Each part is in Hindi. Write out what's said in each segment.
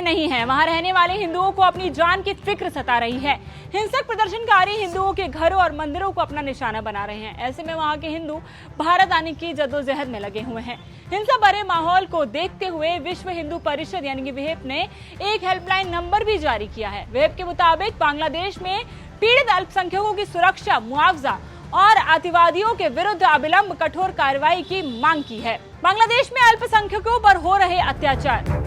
नहीं है। वहां रहने वाले हिंदुओं को अपनी जान की फिक्र सता रही है। हिंसक प्रदर्शनकारी हिंदुओं के घरों और मंदिरों को अपना निशाना बना रहे हैं। ऐसे में वहां के हिंदू भारत आने की जद्दोजहद में लगे हुए हैं। हिंसा भरे माहौल को देखते हुए विश्व हिंदू परिषद यानी कि विहिप ने एक हेल्पलाइन नंबर भी जारी किया है। विहिप के मुताबिक बांग्लादेश में पीड़ित अल्पसंख्यकों की सुरक्षा, मुआवजा और अतिवादियों के विरुद्ध अविलंब कठोर कार्रवाई की मांग की है। बांग्लादेश में अल्पसंख्यकों पर हो रहे अत्याचार।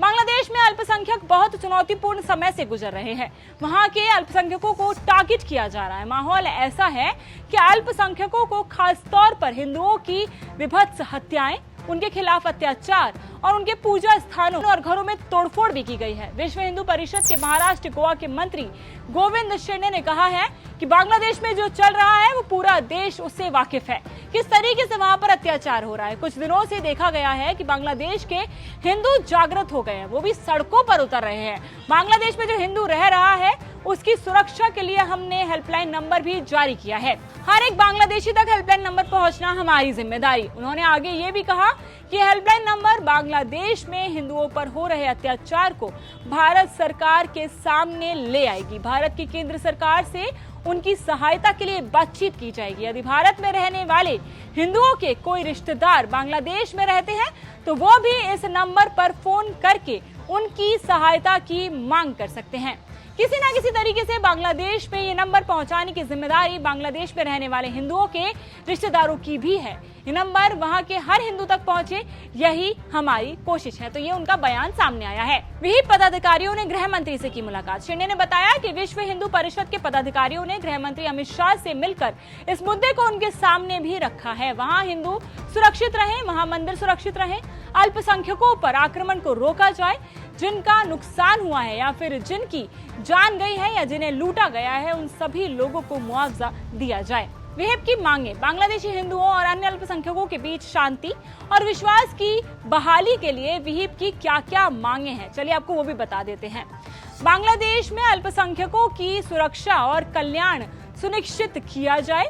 बांग्लादेश में अल्पसंख्यक बहुत चुनौतीपूर्ण समय से गुजर रहे हैं। वहां के अल्पसंख्यकों को टारगेट किया जा रहा है। माहौल ऐसा है कि अल्पसंख्यकों को खास तौर पर हिंदुओं की विभत्स हत्याएं, उनके खिलाफ अत्याचार और उनके पूजा स्थानों और घरों में तोड़फोड़ भी की गई है। विश्व हिंदू परिषद के महाराष्ट्र गोवा के मंत्री गोविंद शेंडे ने कहा है कि बांग्लादेश में जो चल रहा है वो पूरा देश उससे वाकिफ है। किस तरीके से वहां पर अत्याचार हो रहा है। कुछ दिनों से देखा गया है कि बांग्लादेश के हिंदू जागृत हो गए हैं, वो भी सड़कों पर उतर रहे हैं। बांग्लादेश में जो हिंदू रह रहा है उसकी सुरक्षा के लिए हमने हेल्पलाइन नंबर भी जारी किया है। हर एक बांग्लादेशी तक हेल्पलाइन नंबर पहुंचना हमारी जिम्मेदारी। उन्होंने आगे ये भी कहा कि हेल्पलाइन नंबर बांग्लादेश में हिंदुओं पर हो रहे अत्याचार को भारत सरकार के सामने ले आएगी। भारत की केंद्र सरकार से उनकी सहायता के लिए बातचीत की जाएगी। यदि भारत में रहने वाले हिंदुओं के कोई रिश्तेदार बांग्लादेश में रहते हैं तो वो भी इस नंबर पर फोन करके उनकी सहायता की मांग कर सकते हैं। किसी ना किसी तरीके से बांग्लादेश में ये नंबर पहुंचाने की जिम्मेदारी बांग्लादेश में रहने वाले हिंदुओं के रिश्तेदारों की भी है। ये नंबर वहां के हर हिंदू तक पहुंचे, यही हमारी कोशिश है। तो ये उनका बयान सामने आया है। विहिप पदाधिकारियों ने गृह मंत्री से की मुलाकात। शेंडे ने बताया कि विश्व हिंदू परिषद के पदाधिकारियों ने गृह मंत्री अमित शाह से मिलकर इस मुद्दे को उनके सामने भी रखा है। वहाँ हिंदू सुरक्षित रहे, वहाँ मंदिर सुरक्षित रहे, अल्पसंख्यकों पर आक्रमण को रोका जाए, जिनका नुकसान हुआ है या फिर जिनकी जान गई है या जिन्हें लूटा गया है उन सभी लोगों को मुआवजा दिया जाए। विहिप की मांगे बांग्लादेशी हिंदुओं और अन्य अल्पसंख्यकों के बीच शांति और विश्वास की बहाली के लिए विहिप की क्या-क्या मांगे हैं, चलिए आपको वो भी बता देते हैं। बांग्लादेश में अल्पसंख्यकों की सुरक्षा और कल्याण सुनिश्चित किया जाए।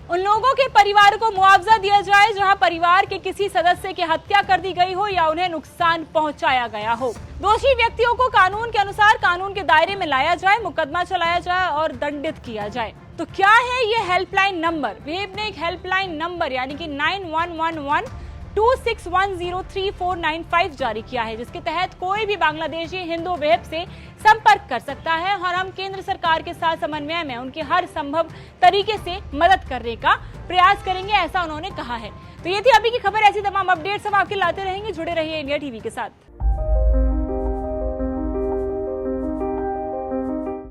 उन लोगों के परिवार को मुआवजा दिया जाए जहां परिवार के किसी सदस्य की हत्या कर दी गई हो या उन्हें नुकसान पहुंचाया गया हो। दोषी व्यक्तियों को कानून के अनुसार कानून के दायरे में लाया जाए, मुकदमा चलाया जाए और दंडित किया जाए। तो क्या है ये हेल्पलाइन नंबर? विहिप ने एक हेल्पलाइन नंबर यानी कि 911126103495 जारी किया है, जिसके तहत कोई भी बांग्लादेशी हिंदू विहिप से संपर्क कर सकता है और हम केंद्र सरकार के साथ समन्वय में उनकी हर संभव तरीके से मदद करने का प्रयास करेंगे, ऐसा उन्होंने कहा है। तो ये थी अभी की खबर। ऐसी तमाम अपडेट्स हम आपके लाते रहेंगे। जुड़े रहिए इंडिया टीवी के साथ।